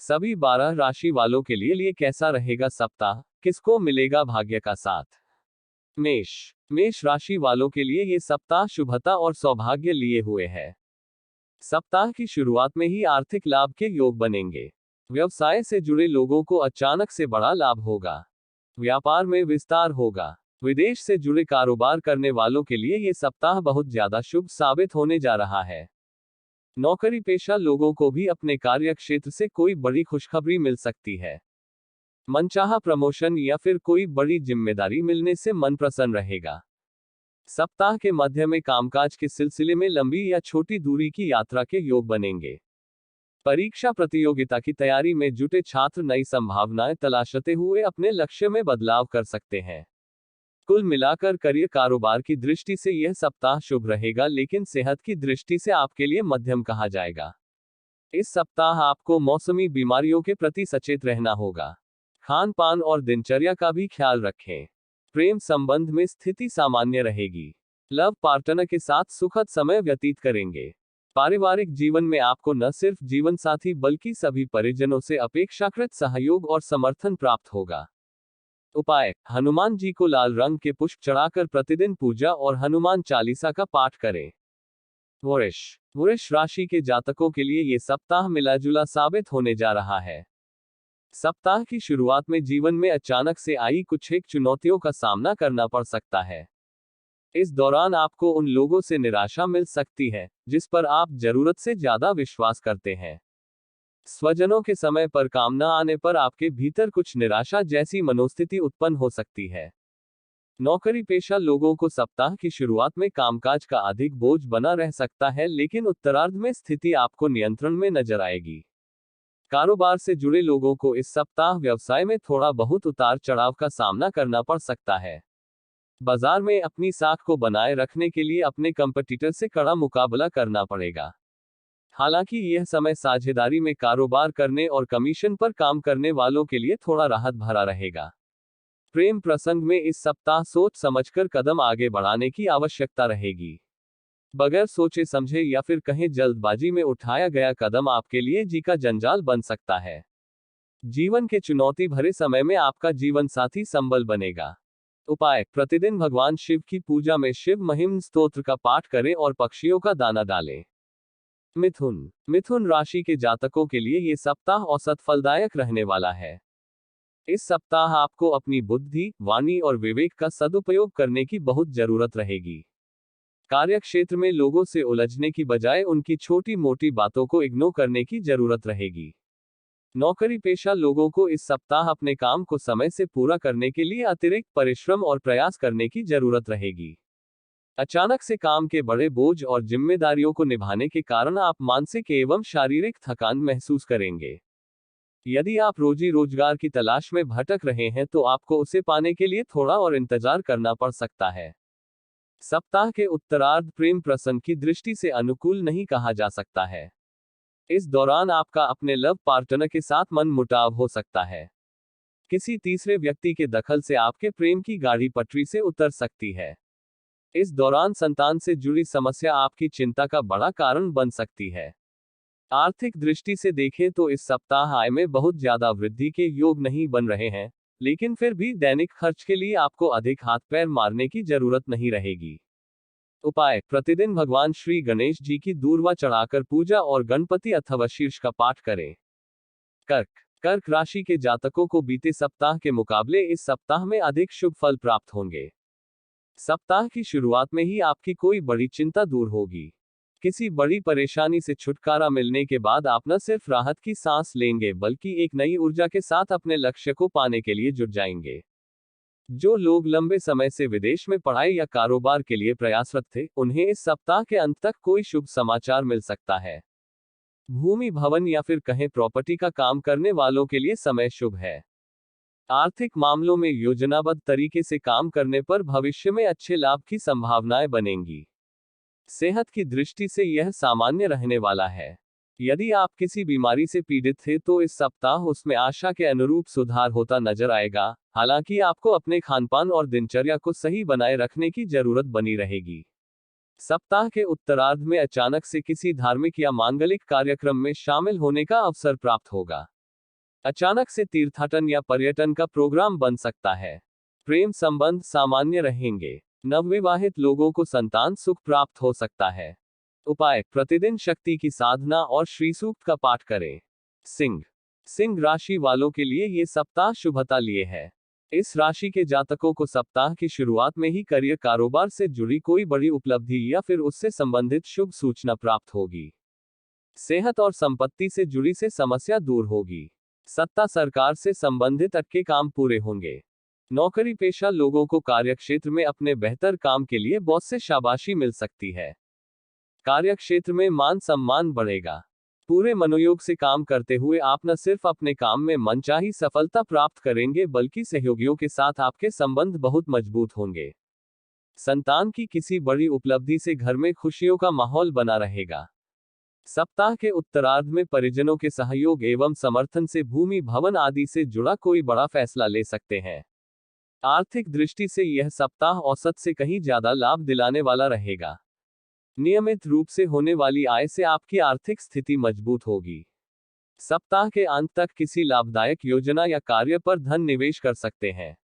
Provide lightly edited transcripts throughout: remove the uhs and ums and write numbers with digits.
सभी 12 राशि वालों के लिए कैसा रहेगा सप्ताह, किसको मिलेगा भाग्य का साथ। मेष मेष राशि वालों के लिए ये सप्ताह शुभता और सौभाग्य लिए हुए है। सप्ताह की शुरुआत में ही आर्थिक लाभ के योग बनेंगे। व्यवसाय से जुड़े लोगों को अचानक से बड़ा लाभ होगा। व्यापार में विस्तार होगा। विदेश से जुड़े कारोबार करने वालों के लिए ये सप्ताह बहुत ज्यादा शुभ साबित होने जा रहा है। नौकरी पेशा लोगों को भी अपने कार्य क्षेत्र से कोई बड़ी खुशखबरी मिल सकती है। मनचाहा प्रमोशन या फिर कोई बड़ी जिम्मेदारी मिलने से मन प्रसन्न रहेगा। सप्ताह के मध्य में कामकाज के सिलसिले में लंबी या छोटी दूरी की यात्रा के योग बनेंगे। परीक्षा प्रतियोगिता की तैयारी में जुटे छात्र नई संभावनाएं तलाशते हुए अपने लक्ष्य में बदलाव कर सकते हैं। कुल मिलाकर करियर कारोबार की दृष्टि से यह सप्ताह शुभ रहेगा, लेकिन सेहत की दृष्टि से आपके लिए मध्यम कहा जाएगा। इस सप्ताह आपको मौसमी बीमारियों के प्रति सचेत रहना होगा। खान पान और दिनचर्या का भी ख्याल रखें। प्रेम संबंध में स्थिति सामान्य रहेगी। लव पार्टनर के साथ सुखद समय व्यतीत करेंगे। पारिवारिक जीवन में आपको न सिर्फ जीवन साथी बल्कि सभी परिजनों से अपेक्षाकृत सहयोग और समर्थन प्राप्त होगा। उपाय: हनुमान जी को लाल रंग के पुष्प चढ़ाकर प्रतिदिन पूजा और हनुमान चालीसा का पाठ करें। वृष राशि के जातकों के लिए ये सप्ताह मिलाजुला साबित होने जा रहा है। सप्ताह की शुरुआत में जीवन में अचानक से आई कुछ एक चुनौतियों का सामना करना पड़ सकता है। इस दौरान आपको उन लोगों से निराशा मिल सकती है जिस पर आप जरूरत से ज्यादा विश्वास करते हैं। स्वजनों के समय पर काम न आने पर आपके भीतर कुछ निराशा जैसी मनोस्थिति उत्पन्न हो सकती है। नौकरी पेशा लोगों को सप्ताह की शुरुआत में कामकाज का अधिक बोझ बना रह सकता है, लेकिन उत्तरार्ध में स्थिति आपको नियंत्रण में नजर आएगी। कारोबार से जुड़े लोगों को इस सप्ताह व्यवसाय में थोड़ा बहुत उतार चढ़ाव का सामना करना पड़ सकता है। बाजार में अपनी साख को बनाए रखने के लिए अपने कंपटीटर से कड़ा मुकाबला करना पड़ेगा। हालांकि यह समय साझेदारी में कारोबार करने और कमीशन पर काम करने वालों के लिए थोड़ा राहत भरा रहेगा। प्रेम प्रसंग में इस सप्ताह सोच समझकर कदम आगे बढ़ाने की आवश्यकता रहेगी। बगैर सोचे समझे या फिर कहीं जल्दबाजी में उठाया गया कदम आपके लिए जी का जंजाल बन सकता है। जीवन के चुनौती भरे समय में आपका जीवन साथी संबल बनेगा। उपाय: प्रतिदिन भगवान शिव की पूजा में शिव महिम स्तोत्र का पाठ करें और पक्षियों का दाना डालें। मिथुन राशि के जातकों के लिए ये सप्ताह औसत फलदायक रहने वाला है। इस सप्ताह आपको अपनी बुद्धि, वाणी और विवेक का सदुपयोग करने की बहुत जरूरत रहेगी। कार्यक्षेत्र में लोगों से उलझने की बजाय उनकी छोटी मोटी बातों को इग्नोर करने की जरूरत रहेगी। नौकरी पेशा लोगों को इस सप्ताह अपने काम को समय से पूरा करने के लिए अतिरिक्त परिश्रम और प्रयास करने की जरूरत रहेगी। अचानक से काम के बड़े बोझ और जिम्मेदारियों को निभाने के कारण आप मानसिक एवं शारीरिक थकान महसूस करेंगे। यदि आप रोजी रोजगार की तलाश में भटक रहे हैं तो आपको उसे पाने के लिए थोड़ा और इंतजार करना पड़ सकता है। सप्ताह के उत्तरार्ध प्रेम प्रसंग की दृष्टि से अनुकूल नहीं कहा जा सकता है। इस दौरान आपका अपने लव पार्टनर के साथ मनमुटाव हो सकता है। किसी तीसरे व्यक्ति के दखल से आपके प्रेम की गाड़ी पटरी से उतर सकती है। इस दौरान संतान से जुड़ी समस्या आपकी चिंता का बड़ा कारण बन सकती है। आर्थिक दृष्टि से देखें तो इस सप्ताह आय में बहुत ज्यादा वृद्धि के योग नहीं बन रहे हैं, लेकिन फिर भी दैनिक खर्च के लिए आपको अधिक हाथ पैर मारने की जरूरत नहीं रहेगी। उपाय: प्रतिदिन भगवान श्री गणेश जी की दूर्वा चढ़ाकर पूजा और गणपति अथवा शीर्ष का पाठ करें। कर्क राशि के जातकों को बीते सप्ताह के मुकाबले इस सप्ताह में अधिक शुभ फल प्राप्त होंगे। सप्ताह की शुरुआत में ही आपकी कोई बड़ी चिंता दूर होगी। किसी बड़ी परेशानी से छुटकारा मिलने के बाद आप न सिर्फ राहत की सांस लेंगे बल्कि एक नई ऊर्जा के साथ अपने लक्ष्य को पाने के लिए जुट जाएंगे। जो लोग लंबे समय से विदेश में पढ़ाई या कारोबार के लिए प्रयासरत थे, उन्हें इस सप्ताह के अंत तक कोई शुभ समाचार मिल सकता है। भूमि भवन या फिर कहीं प्रॉपर्टी का काम करने वालों के लिए समय शुभ है। आर्थिक मामलों में योजनाबद्ध तरीके से काम करने पर भविष्य में अच्छे लाभ की संभावनाएं बनेंगी। सेहत की दृष्टि से यह सामान्य रहने वाला है। यदि आप किसी बीमारी से पीड़ित थे तो इस सप्ताह उसमें आशा के अनुरूप सुधार होता नजर आएगा। हालांकि आपको अपने खानपान और दिनचर्या को सही बनाए रखने की जरूरत बनी रहेगी। सप्ताह के उत्तरार्ध में अचानक से किसी धार्मिक या मांगलिक कार्यक्रम में शामिल होने का अवसर प्राप्त होगा। अचानक से तीर्थाटन या पर्यटन का प्रोग्राम बन सकता है। प्रेम संबंध सामान्य रहेंगे। नवविवाहित लोगों को संतान सुख प्राप्त हो सकता है। उपाय, प्रतिदिन शक्ति की साधना और श्री सूक्त का पाठ करें। सिंह राशि वालों के लिए ये सप्ताह शुभता लिए है। इस राशि के जातकों को सप्ताह की शुरुआत में ही करियर कारोबार से जुड़ी कोई बड़ी उपलब्धि या फिर उससे संबंधित शुभ सूचना प्राप्त होगी। सेहत और संपत्ति से जुड़ी से समस्या दूर होगी। सत्ता सरकार से संबंधित अटके काम पूरे होंगे। नौकरी पेशा लोगों को कार्यक्षेत्र में अपने बेहतर काम के लिए बॉस से शाबाशी मिल सकती है। कार्यक्षेत्र में मान सम्मान बढ़ेगा। पूरे मनोयोग से काम करते हुए आप न सिर्फ अपने काम में मनचाही सफलता प्राप्त करेंगे बल्कि सहयोगियों के साथ आपके संबंध बहुत मजबूत होंगे। संतान की किसी बड़ी उपलब्धि से घर में खुशियों का माहौल बना रहेगा। सप्ताह के उत्तरार्ध में परिजनों के सहयोग एवं समर्थन से भूमि भवन आदि से जुड़ा कोई बड़ा फैसला ले सकते हैं। आर्थिक दृष्टि से यह सप्ताह औसत से कहीं ज्यादा लाभ दिलाने वाला रहेगा। नियमित रूप से होने वाली आय से आपकी आर्थिक स्थिति मजबूत होगी। सप्ताह के अंत तक किसी लाभदायक योजना या कार्य पर धन निवेश कर सकते हैं।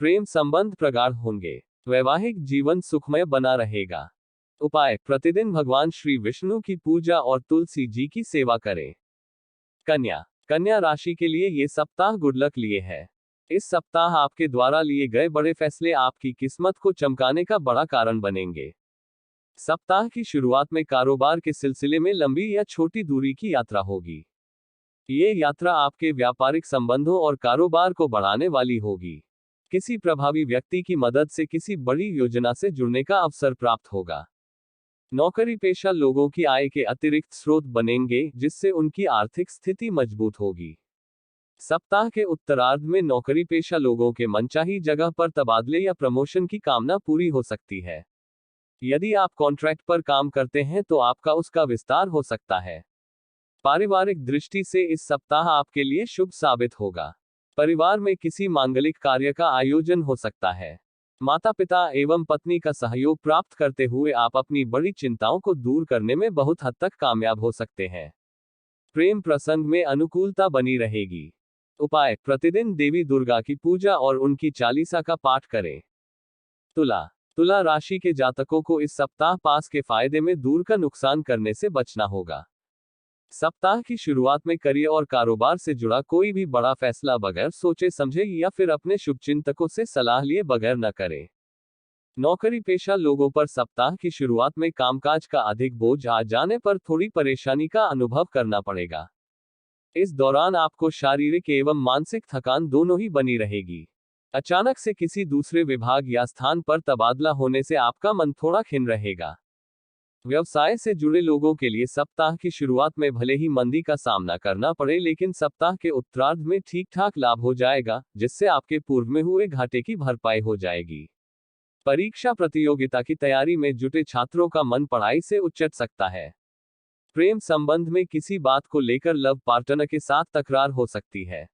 प्रेम संबंध प्रगाढ़ होंगे। वैवाहिक जीवन सुखमय बना रहेगा। उपाय, प्रतिदिन भगवान श्री विष्णु की पूजा और तुलसी जी की सेवा करें। कन्या राशि के लिए ये सप्ताह गुड लक लिए है। इस सप्ताह आपके द्वारा लिए गए बड़े फैसले आपकी किस्मत को चमकाने का बड़ा कारण बनेंगे। सप्ताह की शुरुआत में कारोबार के सिलसिले में लंबी या छोटी दूरी की यात्रा होगी। ये यात्रा आपके व्यापारिक संबंधों और कारोबार को बढ़ाने वाली होगी। किसी प्रभावी व्यक्ति की मदद से किसी बड़ी योजना से जुड़ने का अवसर प्राप्त होगा। नौकरी पेशा लोगों की आय के अतिरिक्त स्रोत बनेंगे जिससे उनकी आर्थिक स्थिति मजबूत होगी। सप्ताह के उत्तरार्ध में नौकरी पेशा लोगों के मनचाही जगह पर तबादले या प्रमोशन की कामना पूरी हो सकती है। यदि आप कॉन्ट्रैक्ट पर काम करते हैं तो आपका उसका विस्तार हो सकता है। पारिवारिक दृष्टि से इस सप्ताह आपके लिए शुभ साबित होगा। परिवार में किसी मांगलिक कार्य का आयोजन हो सकता है। माता पिता एवं पत्नी का सहयोग प्राप्त करते हुए आप अपनी बड़ी चिंताओं को दूर करने में बहुत हद तक कामयाब हो सकते हैं। प्रेम प्रसंग में अनुकूलता बनी रहेगी। उपाय, प्रतिदिन देवी दुर्गा की पूजा और उनकी चालीसा का पाठ करें। तुला राशि के जातकों को इस सप्ताह पास के फायदे में दूर का नुकसान करने से बचना होगा। सप्ताह की शुरुआत में करियर और कारोबार से जुड़ा कोई भी बड़ा फैसला बगैर सोचे समझे या फिर अपने शुभचिंतकों से सलाह लिए बगैर न करें। नौकरी पेशा लोगों पर सप्ताह की शुरुआत में कामकाज का अधिक बोझ आ जाने पर थोड़ी परेशानी का अनुभव करना पड़ेगा। इस दौरान आपको शारीरिक एवं मानसिक थकान दोनों ही बनी रहेगी। अचानक से किसी दूसरे विभाग या स्थान पर तबादला होने से आपका मन थोड़ा खिन्न रहेगा। व्यवसाय से जुड़े लोगों के लिए सप्ताह की शुरुआत में भले ही मंदी का सामना करना पड़े लेकिन सप्ताह के उत्तरार्ध में ठीक ठाक लाभ हो जाएगा जिससे आपके पूर्व में हुए घाटे की भरपाई हो जाएगी। परीक्षा प्रतियोगिता की तैयारी में जुटे छात्रों का मन पढ़ाई से उचट सकता है। प्रेम संबंध में किसी बात को लेकर लव पार्टनर के साथ तकरार हो सकती है।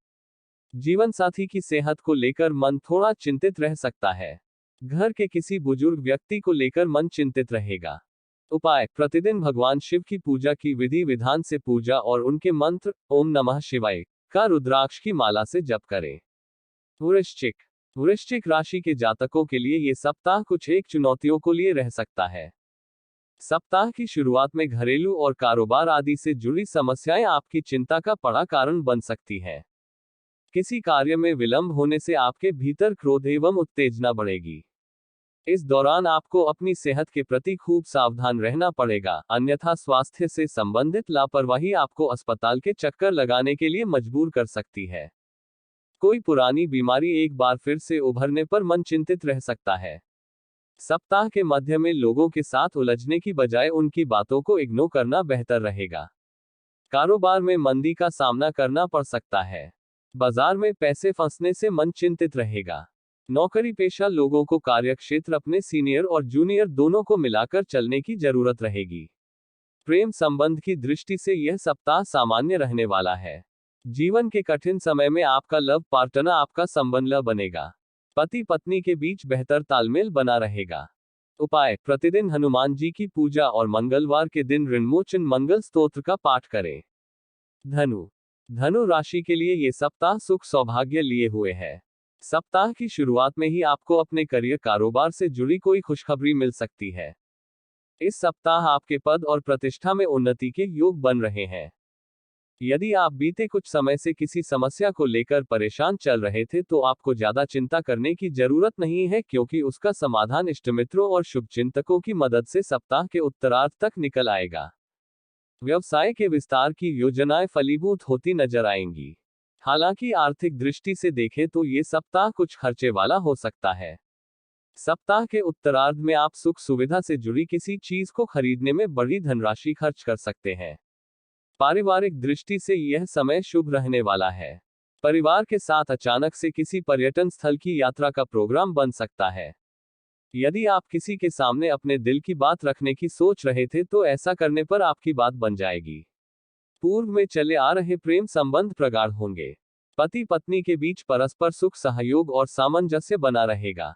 जीवन साथी की सेहत को लेकर मन थोड़ा चिंतित रह सकता है। घर के किसी बुजुर्ग व्यक्ति को लेकर मन चिंतित रहेगा। उपाय, प्रतिदिन भगवान शिव की पूजा की विधि विधान से पूजा और उनके मंत्र ओम नमः शिवाय का रुद्राक्ष की माला से जप करें। वृश्चिक राशि के जातकों के लिए ये सप्ताह कुछ एक चुनौतियों को लिए रह सकता है। सप्ताह की शुरुआत में घरेलू और कारोबार आदि से जुड़ी समस्याएं आपकी चिंता का बड़ा कारण बन सकती हैं। किसी कार्य में विलंब होने से आपके भीतर क्रोध एवं उत्तेजना बढ़ेगी। इस दौरान आपको अपनी सेहत के प्रति खूब सावधान रहना पड़ेगा, अन्यथा स्वास्थ्य से संबंधित लापरवाही आपको अस्पताल के चक्कर लगाने के लिए मजबूर कर सकती है। कोई पुरानी बीमारी एक बार फिर से उभरने पर मन चिंतित रह सकता है। सप्ताह के मध्य में लोगों के साथ उलझने की बजाय उनकी बातों को इग्नोर करना बेहतर रहेगा। कारोबार में मंदी का सामना करना पड़ सकता है। बाजार में पैसे फंसने से मन चिंतित रहेगा। नौकरी पेशा लोगों को कार्यक्षेत्र अपने सीनियर और जूनियर दोनों को मिलाकर चलने की जरूरत रहेगी। प्रेम संबंध की दृष्टि से यह सप्ताह सामान्य रहने वाला है। जीवन के कठिन समय में आपका लव पार्टनर आपका संबंध बनेगा। पति पत्नी के बीच बेहतर तालमेल बना रहेगा। उपाय, प्रतिदिन हनुमान जी की पूजा और मंगलवार के दिन ऋणमोचन मंगल स्तोत्र का पाठ करें। धनु राशि के लिए ये सप्ताह सुख सौभाग्य लिए हुए है। सप्ताह की शुरुआत में ही आपको अपने करियर कारोबार से जुड़ी कोई खुशखबरी मिल सकती है। इस सप्ताह आपके पद और प्रतिष्ठा में उन्नति के योग बन रहे हैं। यदि आप बीते कुछ समय से किसी समस्या को लेकर परेशान चल रहे थे तो आपको ज्यादा चिंता करने की जरूरत नहीं है, क्योंकि उसका समाधान इष्टमित्रों और शुभचिंतकों की मदद से सप्ताह के उत्तरार्ध तक निकल आएगा। व्यवसाय के विस्तार की योजनाएं फलीभूत होती नजर आएंगी। हालांकि आर्थिक दृष्टि से देखें तो ये सप्ताह कुछ खर्चे वाला हो सकता है। सप्ताह के उत्तरार्ध में आप सुख सुविधा से जुड़ी किसी चीज को खरीदने में बड़ी धनराशि खर्च कर सकते हैं। पारिवारिक दृष्टि से यह समय शुभ रहने वाला है। परिवार के साथ अचानक से किसी पर्यटन स्थल की यात्रा का प्रोग्राम बन सकता है। यदि आप किसी के सामने अपने दिल की बात रखने की सोच रहे थे तो ऐसा करने पर आपकी बात बन जाएगी। पूर्व में चले आ रहे प्रेम संबंध प्रगाढ़ होंगे। पति पत्नी के बीच परस्पर सुख सहयोग और सामंजस्य बना रहेगा।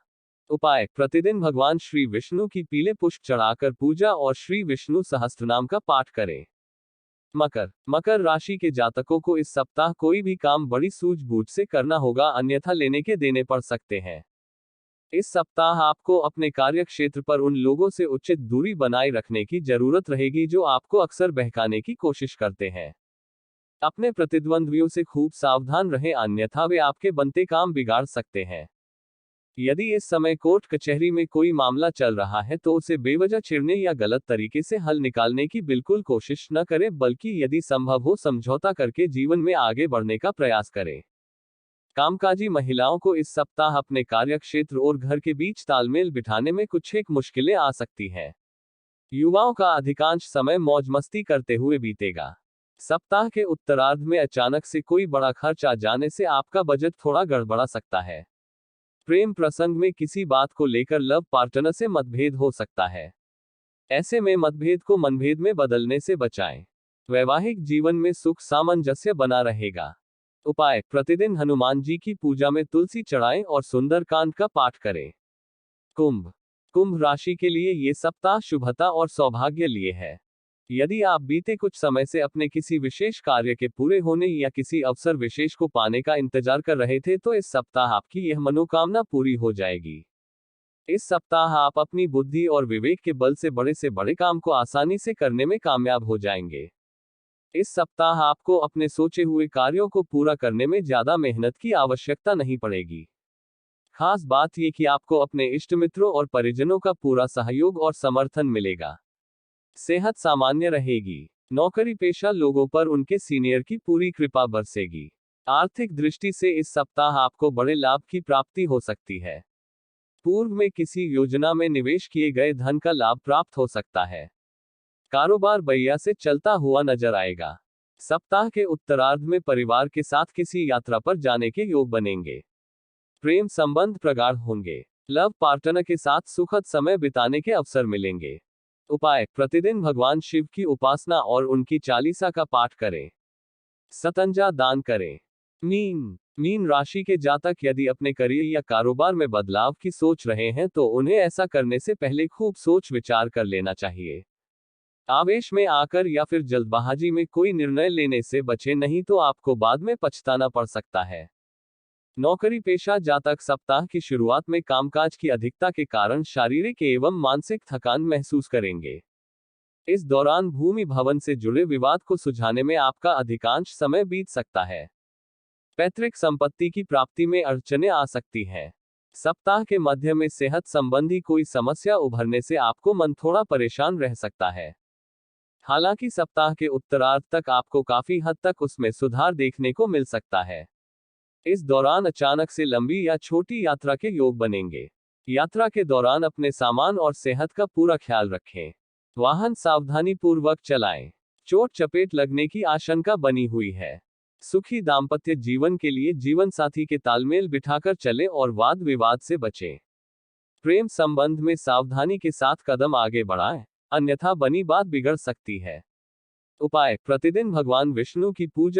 उपाय: प्रतिदिन भगवान श्री विष्णु की पीले पुष्प चढ़ाकर पूजा और श्री विष्णु सहस्त्रनाम का पाठ करें। मकर राशि के जातकों को इस सप्ताह कोई भी काम बड़ी सूझबूझ से करना होगा, अन्यथा लेने के देने पड़ सकते हैं। इस सप्ताह आपको अपने कार्य क्षेत्र पर उन लोगों से उचित दूरी बनाए रखने की जरूरत रहेगी जो आपको अक्सर बहकाने की कोशिश करते हैं। अपने प्रतिद्वंद्वियों से खूब सावधान रहें, अन्यथा वे आपके बनते काम बिगाड़ सकते हैं। यदि इस समय कोर्ट कचहरी में कोई मामला चल रहा है तो उसे बेवजह छिड़ने या गलत तरीके से हल निकालने की बिल्कुल कोशिश न करें, बल्कि यदि संभव हो समझौता करके जीवन में आगे बढ़ने का प्रयास करें। कामकाजी महिलाओं को इस सप्ताह अपने कार्यक्षेत्र और घर के बीच तालमेल बिठाने में कुछ एक मुश्किलें आ सकती हैं। युवाओं का अधिकांश समय मौज मस्ती करते हुए बीतेगा। सप्ताह के उत्तरार्ध में अचानक से कोई बड़ा खर्च आ जाने से आपका बजट थोड़ा गड़बड़ा सकता है। प्रेम प्रसंग में किसी बात को लेकर लव पार्टनर से मतभेद हो सकता है। ऐसे में मतभेद को मनभेद में बदलने से बचाएं। वैवाहिक जीवन में सुख सामंजस्य बना रहेगा। उपाय: प्रतिदिन हनुमान जी की पूजा में तुलसी चढ़ाएं और सुंदरकांड का पाठ करें। कुंभ राशि के लिए ये सप्ताह शुभता और सौभाग्य लिए है। यदि आप बीते कुछ समय से अपने किसी विशेष कार्य के पूरे होने या किसी अवसर विशेष को पाने का इंतजार कर रहे थे तो इस सप्ताह आपकी यह मनोकामना पूरी हो जाएगी। इस सप्ताह आप अपनी बुद्धि और विवेक के बल से बड़े काम को आसानी से करने में कामयाब हो जाएंगे। इस सप्ताह आपको अपने सोचे हुए कार्यों को पूरा करने में ज्यादा मेहनत की आवश्यकता नहीं पड़ेगी। खास बात यह कि आपको अपने इष्ट मित्रों और परिजनों का पूरा सहयोग और समर्थन मिलेगा। सेहत सामान्य रहेगी। नौकरी पेशा लोगों पर उनके सीनियर की पूरी कृपा बरसेगी। आर्थिक दृष्टि से इस सप्ताह आपको बड़े लाभ की प्राप्ति हो सकती है। पूर्व में किसी योजना में निवेश किए गए धन का लाभ प्राप्त हो सकता है। कारोबार बढ़िया से चलता हुआ नजर आएगा। सप्ताह के उत्तरार्ध में परिवार के साथ किसी यात्रा पर जाने के योग बनेंगे। प्रेम संबंध प्रगाढ़ होंगे। लव पार्टनर के साथ सुखद समय बिताने के अवसर मिलेंगे। उपाय: प्रतिदिन भगवान शिव की उपासना और उनकी चालीसा का पाठ करें। सतंजा दान करें। मीन राशि के जातक यदि अपने करियर या कारोबार में बदलाव की सोच रहे हैं तो उन्हें ऐसा करने से पहले खूब सोच विचार कर लेना चाहिए। आवेश में आकर या फिर जल्दबाजी में कोई निर्णय लेने से बचें, नहीं तो आपको बाद में पछताना पड़ सकता है। नौकरी पेशा जातक सप्ताह की शुरुआत में कामकाज की अधिकता के कारण शारीरिक एवं मानसिक थकान महसूस करेंगे। इस दौरान भूमि भवन से जुड़े विवाद को सुलझाने में आपका अधिकांश समय बीत सकता है। पैतृक संपत्ति की प्राप्ति में अड़चनें आ सकती हैं। सप्ताह के मध्य में सेहत संबंधी कोई समस्या उभरने से आपको मन थोड़ा परेशान रह सकता है। हालांकि सप्ताह के उत्तरार्ध तक आपको काफी हद तक उसमें सुधार देखने को मिल सकता है। इस दौरान अचानक से लंबी या छोटी यात्रा के योग बनेंगे। यात्रा के दौरान अपने सामान और सेहत का पूरा ख्याल रखें। वाहन सावधानी पूर्वक चलाएं। चोट चपेट लगने की आशंका बनी हुई है। सुखी दाम्पत्य जीवन के लिए जीवन साथी के तालमेल बिठाकर चलें और वाद विवाद से बचें। प्रेम संबंध में सावधानी के साथ कदम आगे बढ़ाएं, अन्यथा बनी बात बिगड़ सकती है। उपाय: प्रतिदिन भगवान विष्णु की पूजा